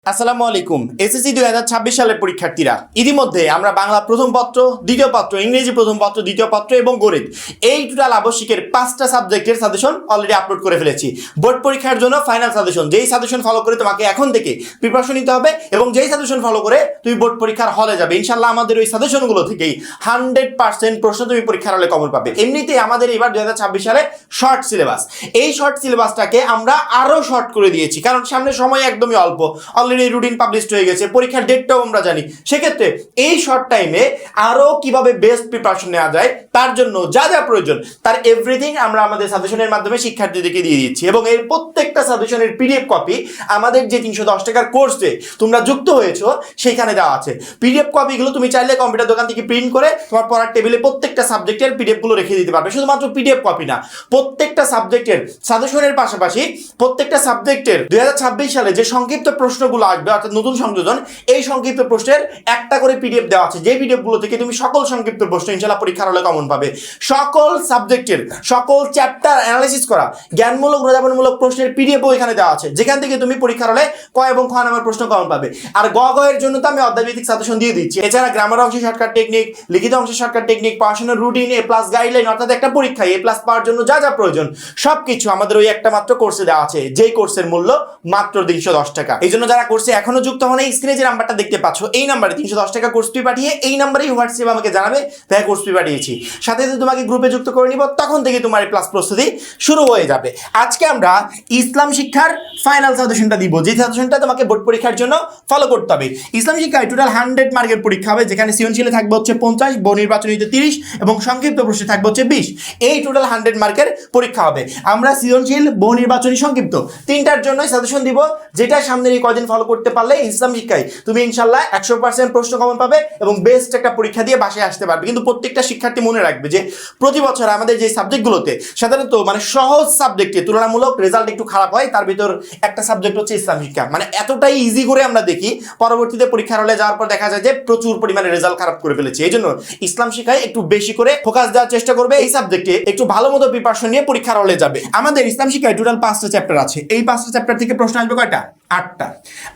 আসসালামু আলাইকুম। এসএসসি 2026 সালের পরীক্ষার্থীরা, ইতিমধ্যে আমরা বাংলা প্রথম পত্র, দ্বিতীয় পত্র, ইংরেজি প্রথম পত্র, দ্বিতীয় পত্র এবং গণিত এই টোটাল আবশ্যিকের 5টা সাবজেক্টের সাজেশন অলরেডি আপলোড করে ফেলেছি। বোর্ড পরীক্ষার জন্য ফাইনাল সাজেশন, যেই সাজেশন ফলো করে তোমাকে এখন থেকে প্রিপারেশন নিতে হবে এবং যেই সাজেশন ফলো করে তুমি বোর্ড পরীক্ষার হলে যাবে, ইনশাআল্লাহ আমাদের ওই সাজেশনগুলো থেকেই 100% প্রশ্ন তুমি পরীক্ষার হলে কমন পাবে। এমনিতেই আমাদের এবার 2026 সালে শর্ট সিলেবাস, এই শর্ট সিলেবাসটাকে আমরা আরো শর্ট করে দিয়েছি, কারণ সামনে সময় একদমই অল্প। অলরেডি রুটিন পাবলিশড হয়ে গেছে, পরীক্ষার ডেটটাও আমরা জানি। সেক্ষেত্রে এই শর্ট টাইমে আরো কিভাবে বেস্ট প্রিপারেশন নেওয়া যায়, তার জন্য যা যা প্রয়োজন তার এভরিথিং আমরা আমাদের সাজেশনের মাধ্যমে শিক্ষার্থীদেরকে দিয়ে দিচ্ছি। এবং এর প্রত্যেকটা সাজেশনের পিডিএফ কপি আমাদের যে 310 টাকার কোর্সে তোমরা যুক্ত হয়েছো সেখানে দেওয়া আছে। পিডিএফ কপিগুলো তুমি চাইলে কম্পিউটার দোকান থেকে প্রিন্ট করে তোমার পড়ার টেবিলে প্রত্যেকটা সাবজেক্টের পিডিএফ গুলো রেখে দিতে পারবে। শুধুমাত্র পিডিএফ কপি না, প্রত্যেকটা সাবজেক্টের সাজেশনের পাশাপাশি প্রত্যেকটা সাবজেক্টের 2026 সালে যে সংক্ষিপ্ত প্রশ্নগুলো আসবে, অর্থাৎ নতুন সংযোজন, এই সংক্ষিপ্ত প্রশ্নের একটা করে পিডিএফ দেওয়া আছে, যে পিডিএফ গুলো থেকে তুমি সকল সংক্ষিপ্ত প্রশ্ন ইনশাআল্লাহ পরীক্ষার হলে কমন পাবে। সকল সাবজেক্টের সকল চ্যাপ্টার অ্যানালাইসিস করা জ্ঞানমূলক রোজাবনমূলক প্রশ্নের পিডিএফও এখানে দেওয়া আছে, যেখান থেকে তুমি পরীক্ষার হলে ক এবং খ নাম্বার প্রশ্ন কমন পাবে। আর গ এর জন্য তো আমি অধ্যায়ভিত্তিক সাজেশন দিয়ে দিচ্ছি। এছাড়া গ্রামার অংশে শর্টকাট টেকনিক, লিখিত অংশে শর্টকাট টেকনিক, পড়াশোনার রুটিন, এ প্লাস গাইডলাইন, অর্থাৎ একটা পরীক্ষায় এ প্লাস পাওয়ার জন্য যা যা প্রয়োজন সবকিছু আমাদের ওই একটা মাত্র কোর্সে দেওয়া আছে, যেই কোর্সের মূল্য মাত্র 310 টাকা। এই জন্য যারা কোর্সে এখনো যুক্ত হন, স্ক্রিনে যে নাম্বারটা দেখতে পাচ্ছ এই নাম্বারে 310 টাকা কোর্স ফি পাঠিয়ে এই নাম্বারেই হোয়াটসঅ্যাপে আমাকে জানাবে ভাই কোর্স ফি পাঠিয়েছি, সাথে সাথে তোমাকে গ্রুপে যুক্ত করে নিব, তখন থেকে তোমার প্লাস প্রস্তুতি শুরু হয়ে যাবে। আজকে আমরা ইসলাম শিক্ষার ফাইনাল সাজেশনটা দিব, যে সাজেশনটা তোমাকে বোর্ড পরীক্ষার জন্য ফলো করতে হবে। ইসলাম শিক্ষায় টোটাল 100 মার্কের পরীক্ষা হবে, যেখানে সৃজনশীলে থাকবে হচ্ছে 50, বহু নির্বাচনীতে 30 এবং সংক্ষিপ্ত প্রশ্নে থাকবে হচ্ছে 20। এই টোটাল 100 মার্কের পরীক্ষা হবে। আমরা সৃজনশীল, বহু নির্বাচনী, সংক্ষিপ্ত তিনটার জন্যই সাজেশন দিব, যেটা সামনের এই কদিন ফলো করতে পারলে ইসলাম শিক্ষায় তুমি ইনশাল্লাহ 100% প্রশ্ন কমন পাবে এবং বেস্ট একটা পরীক্ষা দিয়ে বাসায় আসতে পারবে। কিন্তু প্রত্যেকটা শিক্ষার্থী মনে রাখবে যে প্রতি বছর আমাদের যে সাবজেক্টগুলোতে সাধারণত সহজ সাবজেক্টে তুলনামূলক রেজাল্ট একটু খারাপ হয়, তার ভিতর একটা সাবজেক্ট হচ্ছে ইসলাম শিক্ষা। এতটাই ইজি করে আমরা দেখি, পরবর্তীতে পরীক্ষার হলে যাওয়ার পর দেখা যায় যে প্রচুর পরিমাণে রেজাল্ট খারাপ করে ফেলেছে। এই জন্য ইসলাম শিক্ষায় একটু বেশি করে ফোকাস দেওয়ার চেষ্টা করবে, এই সাবজেক্টে একটু ভালো মতো প্রিপারেশন নিয়ে পরীক্ষার হলে যাবে। আমাদের ইসলাম শিক্ষায় টোটাল 5টা চ্যাপ্টার আছে। এই 5টা চ্যাপ্টার থেকে প্রশ্ন আসবে কয়টা? 8টা।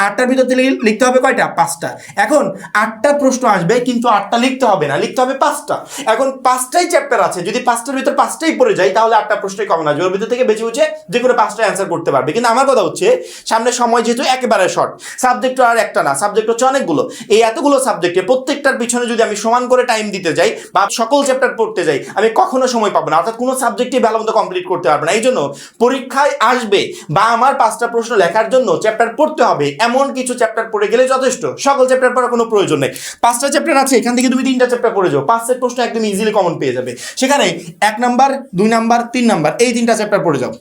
8টার ভিতর থেকে লিখতে হবে কয়টা? 5টা। এখন 8টা প্রশ্ন আসবে, কিন্তু 8টা লিখতে হবে না, লিখতে হবে 5টা। এখন 5টাই চ্যাপ্টার আছে, যদি 5টার ভিতর 5টাই পড়ে যায় তাহলে 8টা প্রশ্নই কমন আসবে, ওর ভিতর থেকে বেছে বুঝে যে কোনো 5টা অ্যান্সার করতে পারবে। কিন্তু আমার কথা হচ্ছে সামনে সময় যেহেতু একেবারে শর্ট, সাবজেক্ট আর একটা না, সাবজেক্ট হচ্ছে অনেকগুলো। এই এতগুলো সাবজেক্টে প্রত্যেকটার পিছনে যদি আমি সমান করে টাইম দিতে যাই বা সকল চ্যাপ্টার পড়তে যাই, আমি কখনো সময় পাবো না, অর্থাৎ কোনো সাবজেক্টই ভালো মতো কমপ্লিট করতে পারবো না। এই জন্য পরীক্ষায় আসবে বা আমার 5টা প্রশ্ন লেখার জন্য চ্যাপ্টার পড়তে হবে এমন কিছু চ্যাপ্টার পড়ে গেলে যথেষ্ট, সকল চ্যাপ্টার পড়ার কোনো প্রয়োজন নেই। 5টা চ্যাপ্টার আছে, এখান থেকে তুমি 3টা চ্যাপ্টার পড়ে যাও, 5 সেট প্রশ্ন একদম ইজিলি কমন পেয়ে যাবে। সেখানে 1 নাম্বার, 2 নাম্বার, 3 নাম্বার এই 3টা চ্যাপ্টার পড়ে যাও।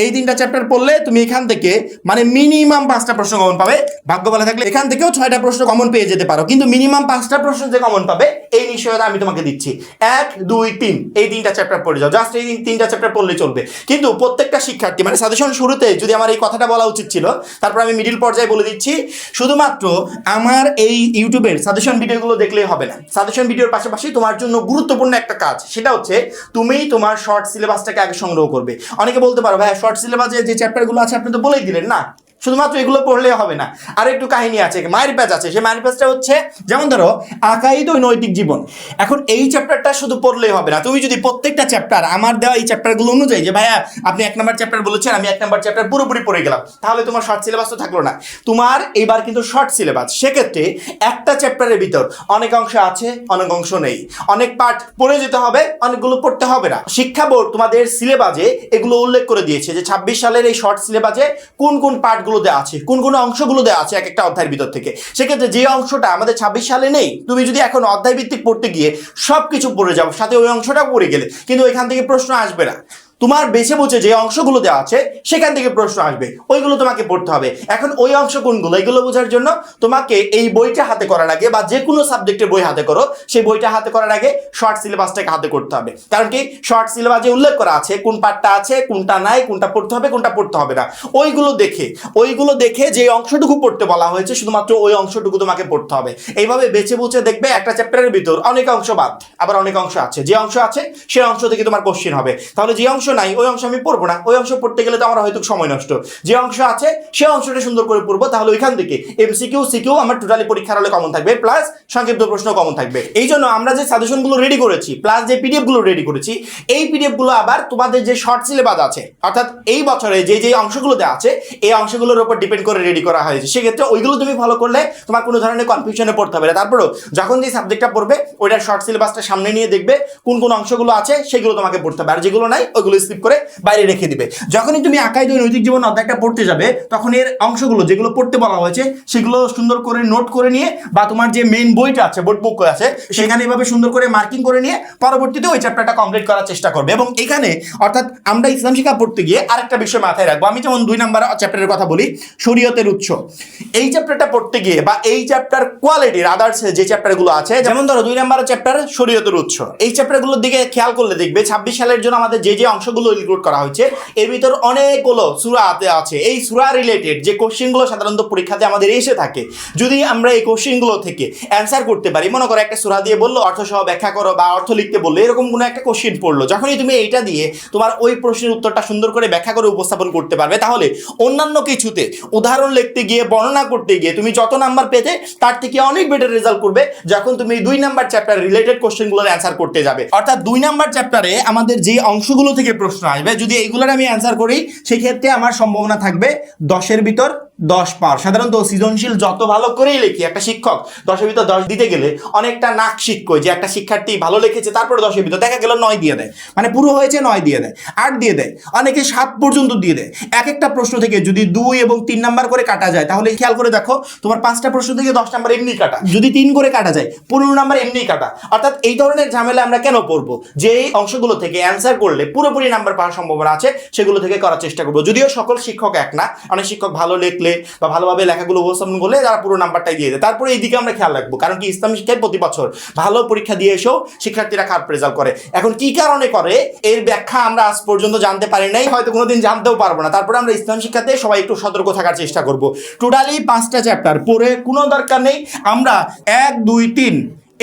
এই 3টা চ্যাপ্টার পড়লে তুমি এখান থেকে মিনিমাম 5টা প্রশ্ন কমন পাবে। ভাগ্য ভালো থাকলে এখান থেকেও 6টা প্রশ্ন কমন পেয়ে যেতে পারো, কিন্তু মিনিমাম 5টা প্রশ্ন যে কমন পাবে এই নিশ্চয়তা আমি তোমাকে দিচ্ছি। 1, 2, 3 এই 3টা চ্যাপ্টার পড়ে যাও, জাস্ট এই 3টা চ্যাপ্টার পড়লে চলবে। কিন্তু প্রত্যেকটা শিক্ষার্থী সাজেশন শুরুতে যদি আমার এই কথাটা বলা উচিত ছিল, তারপর আমি মিডিল পর্যায়ে বলে দিচ্ছি, শুধুমাত্র আমার এই ইউটিউবের সাজেশন ভিডিওগুলো দেখলেই হবে না। সাজেশন ভিডিওর পাশাপাশি তোমার জন্য গুরুত্বপূর্ণ একটা কাজ, সেটা হচ্ছে তুমি তোমার শর্ট সিলেবাসটাকে আগে সংগ্রহ করবে। অনেকে বলতে পারো ভাই শর্ট সিলেবাসে যে চ্যাপ্টারগুলো আছে আপনি তো বলেই দিলেন না, শুধুমাত্র এগুলো পড়লে হবে না, আর একটু কাহিনী আছে, মায়ের প্যাচ আছে। সেই মায়ের প্যাচটা হচ্ছে যেমন ধরো আকাইদ ও নৈতিক জীবন। এখন এই চ্যাপ্টারটা শুধু পড়লেই হবে না, তুমি যদি প্রত্যেকটা চ্যাপ্টার আমার দেওয়া এই চ্যাপ্টারগুলো অনুযায়ী, যে ভাইয়া আপনি 1 নাম্বার চ্যাপ্টার বলেছেন, আমি 1 নাম্বার চ্যাপ্টার পুরোপুরি পড়ে গেলাম, তাহলে তোমার শর্ট সিলেবাস তো থাকলো না। তোমার এইবার কিন্তু শর্ট সিলেবাস, সেক্ষেত্রে একটা চ্যাপ্টারের ভিতর অনেক অংশ আছে, অনেক অংশ নেই, অনেক পার্ট পড়ে যেতে হবে, অনেকগুলো পড়তে হবে না। শিক্ষা বোর্ড তোমাদের সিলেবাসে এগুলো উল্লেখ করে দিয়েছে যে 26 সালের এই শর্ট সিলেবাসে কোন কোন পার্ট দেওয়া আছে, কোন কোন অংশগুলো দেওয়া আছে এক একটা অধ্যায়ের ভিতর থেকে। সেক্ষেত্রে যে অংশটা আমাদের 26 সালে নেই, তুমি যদি এখন অধ্যায় ভিত্তিক পড়তে গিয়ে সবকিছু পড়ে যাও, সাথে ওই অংশটা পড়ে গেলে কিন্তু এখান থেকে প্রশ্ন আসবে না। তোমার বেছে বুঝে যে অংশগুলো দেওয়া আছে সেখান থেকে প্রশ্ন আসবে, ওইগুলো তোমাকে পড়তে হবে। এখন ওই অংশ কোনগুলো এগুলো বোঝার জন্য তোমাকে এই বইটা হাতে করার আগে, বা যে কোনো সাবজেক্টের বই হাতে করো, সেই বইটা হাতে করার আগে শর্ট সিলেবাসটাকে হাতে করতে হবে। কারণ কি, শর্ট সিলেবাসে উল্লেখ করা আছে কোন পার্টটা আছে, কোনটা নাই, কোনটা পড়তে হবে, কোনটা পড়তে হবে না। ওইগুলো দেখে যে অংশটুকু পড়তে বলা হয়েছে শুধুমাত্র ওই অংশটুকু তোমাকে পড়তে হবে। এইভাবে বেছে বুঝে দেখবে একটা চ্যাপ্টারের ভিতর অনেক অংশ বাদ, আবার অনেক অংশ আছে, যে অংশ আছে সেই অংশ থেকে তোমার কোশ্চেন হবে। তাহলে যে অংশ নাই ওই অংশ আমি পড়বো না, ওই অংশ পড়তে গেলে তো আমার হয়তো সময় নষ্ট। যে অংশ আছে সে অংশটা সুন্দর করে পড়বো, তাহলে ওইখান থেকে এমসিকিউ সিকিউ আমার টোটালি পরীক্ষার হলে কমন থাকবে, প্লাস সংক্ষিপ্ত প্রশ্ন কমন থাকবে। এই জন্য আমরা যে সাজেশনগুলো রেডি করেছি প্লাস যে পিডিএফ গুলো রেডি করেছি, এই পিডিএফ গুলো আবার তোমাদের যে শর্ট সিলেবাস আছে অর্থাৎ এই বছরে যে যে অংশগুলো দেওয়া আছে এই অংশগুলোর উপর ডিপেন্ড করে রেডি করা হয়েছে। সেক্ষেত্রে ওইগুলো তুমি ফলো করলে তোমার কোনো ধরনের কনফিউশনে পড়তে হবে না। তারপরেও যখন যে সাবজেক্টটা পড়বে ওইটার শর্ট সিলেবাসটা সামনে নিয়ে দেখবে কোন কোন অংশগুলো আছে সেগুলো তোমাকে পড়তে হবে, আর যেগুলো নাই ওইগুলো স্কিপ করে বাইরে রেখে দিবে। যখনই তুমি আকাই নৈতিক জীবন অধ্যায়টা পড়তে যাবে তখন এর অংশগুলো যেগুলো পড়তে বলা হয়েছে সেগুলো সুন্দর করে নোট করে নিয়ে বা তোমার যে মেইন বইটা আছে বোর্ড বুক আছে সেখানে এভাবে সুন্দর করে মার্কিং করে নিয়ে পরবর্তীতে ওই চ্যাপ্টারটা কমপ্লিট করার চেষ্টা করবে। এবং এখানে অর্থাৎ আমরা ইসলাম শিক্ষা পড়তে গিয়ে আরেকটা বিষয় মাথায় রাখবো। আমি যেমন 2 নাম্বার চ্যাপ্টারের কথা বলি, শরীয়তের উৎস, এই চ্যাপ্টারটা পড়তে গিয়ে বা এই চ্যাপ্টার কোয়ালিটির আদার্স যে চ্যাপ্টারগুলো আছে, যেমন ধরো 2 নাম্বার চ্যাপ্টার শরীয়তের উৎস, এই চ্যাপ্টারগুলোর দিকে খেয়াল করলে দেখবে 26 সালের জন্য আমাদের যে যে অংশগুলো ইনক্লুড করা হয়েছে এর ভিতর অনেকগুলো সূরাতে আছে। এই সূরা রিলেটেড যে কোশ্চেনগুলো সাধারণত পরীক্ষাতে আমাদের এসে থাকে, যদি আমরা এই কোশ্চেনগুলো থেকে অ্যান্সার করতে পারি, মনে করো একটা সূরা দিয়ে বললো অর্থ সহ ব্যাখ্যা করো বা অর্থ লিখতে বললো, এরকম কোনো একটা কোশ্চেন পড়লো, যখনই তুমি এইটা দিয়ে তোমার ওই প্রশ্নের উত্তরটা সুন্দর করে ব্যাখ্যা করে উপস্থাপন করতে পারবে, তাহলে অন্যান্য কিছুতে উদাহরণ লিখতে গিয়ে বর্ণনা করতে গিয়ে তুমি যত নাম্বার পেতে তার থেকে অনেক বেটার রেজাল্ট করবে যখন তুমি 2 নাম্বার চ্যাপ্টার রিলেটেড কোশ্চেনগুলোর অ্যান্সার করতে যাবে। অর্থাৎ 2 নাম্বার চ্যাপ্টারে আমাদের যে অংশগুলো থেকে প্রশ্ন আসবে যদি এইগুলোর আমি অ্যান্সার করি সেক্ষেত্রে আমার সম্ভাবনা থাকবে 10-এর ভিতর 10 পাওয়ার। সাধারণত সৃজনশীল যত ভালো করেই লিখি একটা শিক্ষক 10-এর ভিতর 10 দিতে গেলে অনেকটা নাক শিক্ষক যে একটা শিক্ষার্থী ভালো লিখেছে তারপরে 10-এর ভিতর দেখা গেল 9 দিয়ে দেয়, মানে পুরো হয়েছে 9 দিয়ে দেয়, 8 দিয়ে দেয়, অনেকে 7 পর্যন্ত দিয়ে দেয়। এক একটা প্রশ্ন থেকে যদি 2 এবং 3 নাম্বার করে কাটা যায় তাহলে খেয়াল করে দেখো তোমার 5টা প্রশ্ন থেকে 10 নাম্বার এমনি কাটা, যদি 3 করে কাটা যায় 15 নাম্বার এমনি কাটা। অর্থাৎ এই ধরনের ঝামেলা আমরা কেন পড়বো? যে এই অংশগুলো থেকে অ্যান্সার করলে পুরোপুরি নাম্বার পাওয়ার সম্ভাবনা আছে সেগুলো থেকে করার চেষ্টা করবো। যদিও সকল শিক্ষক এক না, অনেক শিক্ষক ভালো লিখলে বা ভালোভাবে লেখাগুলো উপস্থাপন করলে তারা পুরো নাম্বারটাই দিয়ে দেয়। তারপরে এই দিকে আমরা খেয়াল রাখবো, কারণ কি ইসলাম শিক্ষায় প্রতি বছর ভালো পরীক্ষা দিয়ে এসেও শিক্ষার্থীরা খারাপ রেজাল্ট করে। এখন কি কারণে করে এর ব্যাখ্যা আমরা আজ পর্যন্ত জানতে পারি নাই, হয়তো কোনোদিন জানতেও পারবো না। তারপরে আমরা ইসলাম শিক্ষাতে সবাই একটু সতর্ক থাকার চেষ্টা করব। টোটালি 5টা চ্যাপ্টার পড়ে কোনো দরকার নেই, আমরা 1, 2, 3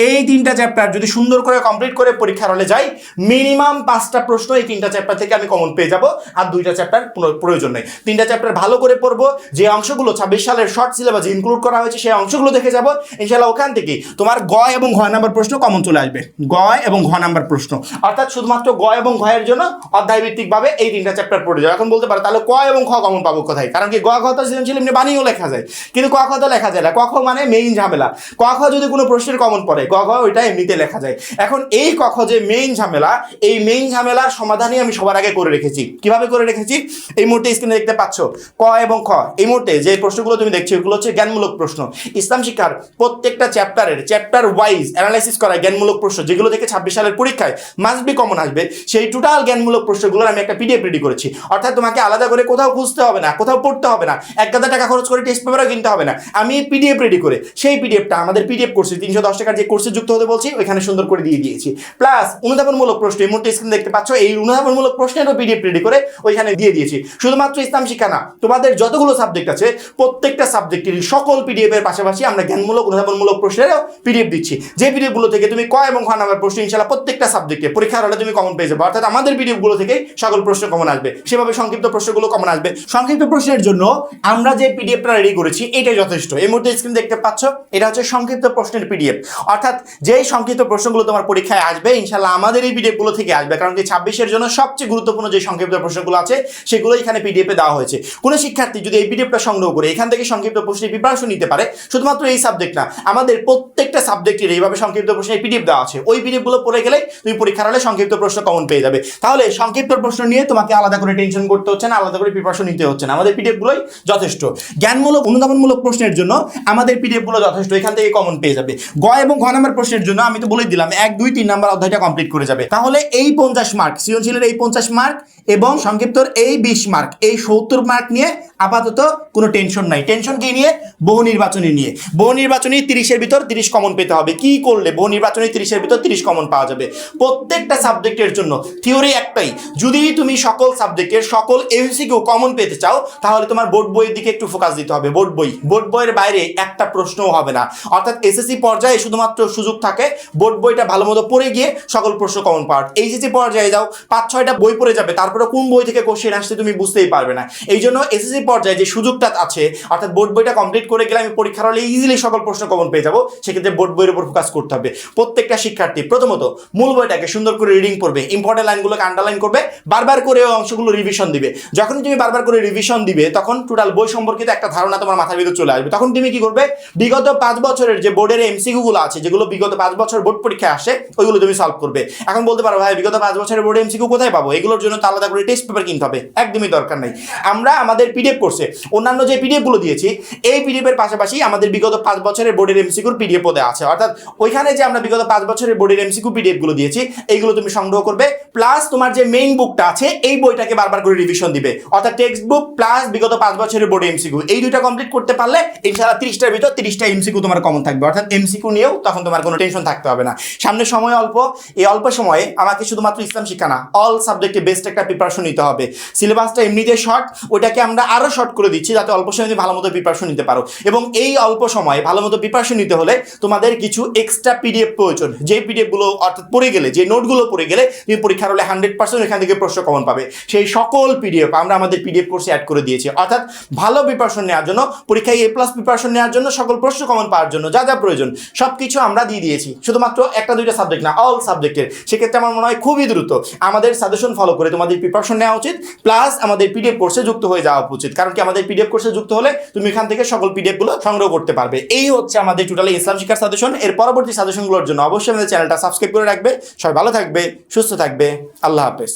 এই 3টা চ্যাপ্টার যদি সুন্দর করে কমপ্লিট করে পরীক্ষার হলে যাই মিনিমাম 5টা প্রশ্ন এই 3টা চ্যাপ্টার থেকে আমি কমন পেয়ে যাব, আর 2টা চ্যাপ্টার প্রয়োজন নেই। 3টা চ্যাপ্টার ভালো করে পড়বো, যে অংশগুলো 26 সালের শর্ট সিলেবাসে ইনক্লুড করা হয়েছে সেই অংশগুলো দেখে যাব ইনশাআল্লাহ। ওখান থেকে তোমার গ এবং ঘ নাম্বার প্রশ্ন কমন চলে আসবে, গ এবং ঘ নাম্বার প্রশ্ন, অর্থাৎ শুধুমাত্র গ এবং ঘ এর জন্য অধ্যায়ভিত্তিকভাবে এই 3টা চ্যাপ্টার পড়ে যাবে। এখন বলতে পারো তাহলে ক এবং খ কমন পাবো কোথায়? কারণ কি গ খ তো সৃজনশীল এমনি বানিয়েও লেখা যায়, কিন্তু ক খ তো লেখা যায় না। ক খ মানে মেইন ঝামেলা, ক খ যদি কোনো প্রশ্নের কমন পড়ে গ ঘ ওইটা এমনিতে লেখা যায়। এখন এই ক খ যে মেইন ঝামেলা, এই মেইন ঝামেলার সমাধানই আমি সবার আগে করে রেখেছি। কিভাবে করে রেখেছি? এই মুহূর্তে স্ক্রিনে দেখতে পাচ্ছ ক এবং খ, এই মুহূর্তে যে প্রশ্নগুলো তুমি দেখছো এগুলো হচ্ছে জ্ঞানমূলক প্রশ্ন। ইসলাম শিক্ষার প্রত্যেকটা চ্যাপ্টারের চ্যাপ্টার ওয়াইজ অ্যানালাইসিস করা জ্ঞানমূলক প্রশ্ন, যেগুলো থেকে 26 সালের পরীক্ষায় মাস্ট বি কমন আসবে, সেই টোটাল জ্ঞানমূলক প্রশ্নগুলোর আমি একটা পিডিএফ রেডি করেছি। অর্থাৎ তোমাকে আলাদা করে কোথাও খুঁজতে হবে না, কোথাও পড়তে হবে না, 1000 টাকা খরচ করে টেস্ট পেপারও কিনতে হবে না। আমি পিডিএফ রেডি করে সেই পিডিএফটা আমাদের পিডিএফ কোর্সে 310 টাকার যে কোর্সে যুক্ত হতে বলছি ওইখানে সুন্দর করে দিয়ে দিয়েছি। প্লাস অনুধাবনমূলক প্রশ্ন, এই মুহূর্তে স্ক্রিন দেখতে পাচ্ছ এই অনুধাবনমূলক প্রশ্নেরও পিডিএফ রেডি করে ওইখানে দিয়ে দিয়েছি। শুধুমাত্র ইসলাম শিক্ষা না, তোমাদের যতগুলো সাবজেক্ট আছে প্রত্যেকটা সাবজেক্টেরই সকল পিডিএফ এর পাশাপাশি আমরা জ্ঞানমূলক অনুধাবনমূলক প্রশ্নেরও পিডিএফ দিচ্ছি, যে পিডিএফ গুলো থেকে তুমি ক এবং খ নাম্বার প্রশ্ন ইনশাআল্লাহ প্রত্যেকটা সাবজেক্টে পরীক্ষার হলে তুমি কমন পেয়ে যাবে। অর্থাৎ আমাদের পিডিএফ গুলো থেকে সকল প্রশ্ন কমন আসবে, সেভাবে সংক্ষিপ্ত প্রশ্নগুলো কমন আসবে। সংক্ষিপ্ত প্রশ্নের জন্য আমরা যে পিডিএফটা রেডি করেছি এটাই যথেষ্ট। এই মুহূর্তে স্ক্রিন দেখতে পাচ্ছ এটা হচ্ছে সংক্ষিপ্ত প্রশ্নের পিডিএফ। অর্থাৎ যেই সংক্ষিপ্ত প্রশ্নগুলো তোমার পরীক্ষায় আসবে ইনশাআল্লাহ আমাদের এই পিডিএফ গুলো থেকে আসবে, কারণ কি 26-এর জন্য সবচেয়ে গুরুত্বপূর্ণ যে সংক্ষিপ্ত প্রশ্নগুলো আছে সেগুলো এখানে পিডিএফ এ দেওয়া হয়েছে। কোনো শিক্ষার্থী যদি এই পিডিএফটা সংগ্রহ করে এখান থেকে সংক্ষিপ্ত প্রশ্নের প্রিপারেশন নিতে পারে, শুধুমাত্র এই সাবজেক্ট না আমাদের প্রত্যেকটা সাবজেক্টের এইভাবে সংক্ষিপ্ত প্রশ্নের পিডিএফ দেওয়া আছে, ওই পিডিএফ গুলো পড়ে গেলে তুমি পরীক্ষার হলে সংক্ষিপ্ত প্রশ্ন কমন পেয়ে যাবে। তাহলে সংক্ষিপ্ত প্রশ্ন নিয়ে তোমাকে আলাদা করে টেনশন করতে হচ্ছে না, আলাদা করে প্রিপারেশন নিতে হচ্ছে না, আমাদের পিডিএফ গুলোই যথেষ্ট। জ্ঞানমূলক অনুধাবনমূলক প্রশ্নের জন্য আমাদের পিডিএফ গুলো যথেষ্ট, এখান থেকে কমন পেয়ে যাবে। গ এবং ঘ নাম্বার প্রশ্নের জন্য আমি তো বলে দিলাম 1, 2, 3 নাম্বার অধ্যায়টা কমপ্লিট করে যাবে। তাহলে এই 50 মার্ক সৃজনশীলের এই 50 মার্ক এবং সংক্ষিপ্তর এই 20 মার্ক, এই 70 মার্ক নিয়ে আপাতত কোনো টেনশন নাই। টেনশন কি নিয়ে? বহু নির্বাচনী নিয়ে। বহু নির্বাচনী 30-এর ভিতর 30 কমন পেতে হবে। কি করলে বহু নির্বাচনী 30-এর ভিতর 30 কমন পাওয়া যাবে? প্রত্যেকটা সাবজেক্টের জন্য থিওরি একটাই, যদি তুমি সকল সাবজেক্টের সকল এমসিকিউ কমন পেতে চাও তাহলে তোমার বোর্ড বইয়ের দিকে একটু ফোকাস দিতে হবে। বোর্ড বইয়ের বাইরে একটা প্রশ্নও হবে না। অর্থাৎ এসএসসি পর্যায়ে শুধুমাত্র সুযোগ থাকে বোর্ড বইটা ভালো মতো পড়ে গিয়ে সকল প্রশ্ন কমন পাওয়ার। এইচএসসি পর্যায়ে যাও 5-6টা বই পড়ে যাবে, তারপরে কোন বই থেকে কোশ্চেন আসছে তুমি বুঝতেই পারবে না। এই জন্য এসএসসি পর্যায়ে যে সুযোগটা আছে, অর্থাৎ বোর্ড বইটা কমপ্লিট করে গেলে আমি পরীক্ষার হলে ইজিলি সকল প্রশ্ন কমন পেয়ে যাবো, সেক্ষেত্রে বোর্ড বইয়ের উপর ফোকাস করতে হবে। প্রত্যেকটা শিক্ষার্থী প্রথমত মূল বইটাকে সুন্দর করে রিডিং করবে, ইম্পর্টেন্ট লাইনগুলোকে আন্ডারলাইন করবে, বারবার করে ওই অংশগুলো রিভিশন দিবে। যখন তুমি বারবার করে রিভিশন দিবে তখন টোটাল বই সম্পর্কিত একটা ধারণা তোমার মাথার ভিতরে চলে আসবে। তখন তুমি কি করবে, বিগত 5 বছরের যে বোর্ডের এমসিকিউ গুলো আছে, যেগুলো বিগত 5 বছর বোর্ড পরীক্ষায় আসে, ওইগুলো তুমি সলভ করবে। এখন বলতে পারো ভাই বিগত 5 বছরের বোর্ডে এমসিকিউ কোথায় পাবো, এগুলোর জন্য তো আলাদা করে টেস্ট পেপার কিনতে হবে। একদমই দরকার নাই। আমরা আমাদের পিডিএফ কোর্সে অন্যান্য যে পিডিএফ গুলো দিয়েছি, এই পিডিএফ এর পাশাপাশি আমাদের বিগত 5 বছরের বোর্ডের এমসিকিউর পিডিএফ পদে আছে। অর্থাৎ ওইখানে যে আমরা বিগত 5 বছরের বোর্ডের এমসিকিউ পিডিএফ গুলো দিয়েছি, এইগুলো তুমি সংগ্রহ করবে। প্লাস তোমার যে মেইন বুকটা আছে, এই বইটাকে বারবার করে রিভিশন দিবে। অর্থাৎ টেক্সট বুক প্লাস বিগত 5 বছরের বোর্ডে এমসিকিউ, এই দুইটা কমপ্লিট করতে পারলে ইনশাআল্লাহ 30টার ভিতর 30টা এমসিকিউ তোমার কমন থাকবে। অর্থাৎ এমসিকিউ নিয়েও তখন তোমার কোনো টেনশন থাকতে হবে না। সামনে সময় অল্প, এই অল্প সময়ে আমাকে শুধুমাত্র ইসলাম শিক্ষা না, অল সাবজেক্টে বেস্ট একটা প্রিপারেশন নিতে হবে। সিলেবাসটা এমনিতে শর্ট, ওটাকে আমরা আরো শর্ট করে দিচ্ছি যাতে অল্প সময়ে তুমি ভালো মতো প্রিপারেশন নিতে পারো। এবং এই অল্প সময়ে ভালো মতো প্রিপারেশন নিতে হলে তোমাদের কিছু এক্সট্রা পিডিএফ প্রয়োজন, যে পিডিএফ গুলো অর্থাৎ পড়ে গেলে, যে নোটগুলো পড়ে গেলে তুমি পরীক্ষার হলে 100% এখান থেকে প্রশ্ন কমন পাবে। সেই সকল পিডিএফ আমরা আমাদের পিডিএফ কোর্সে অ্যাড করে দিয়েছি। অর্থাৎ ভালো প্রিপারেশন নেওয়ার জন্য, পরীক্ষায় A+ প্রিপারেশন নেওয়ার জন্য, সকল প্রশ্ন কমন পাওয়ার জন্য যা যা প্রয়োজন সবকিছু আমরা দিয়ে দিয়েছি। শুধুমাত্র 1-2টা সাবজেক্ট না, অল সাবজেক্টের। সেক্ষেত্রে আমার মনে হয় খুবই দ্রুত আমাদের সাজেশন ফলো করে তোমাদের প্রিপারেশন নেওয়া উচিত, প্লাস আমাদের পিডিএফ কোর্সে যুক্ত হয়ে যাওয়া উচিত। কারণ কি, আমাদের পিডিএফ কোর্সে যুক্ত হলে তুমি এখান থেকে সকল পিডিএফ গুলো সংগ্রহ করতে পারবে। এই হচ্ছে আমাদের টোটালি ইসলাম শিক্ষার সাজেশন। এর পরবর্তী সাজেশনগুলোর জন্য অবশ্যই আমাদের চ্যানেলটা সাবস্ক্রাইব করে রাখবে। সবাই ভালো থাকবে, সুস্থ থাকবে। আল্লাহ হাফেজ।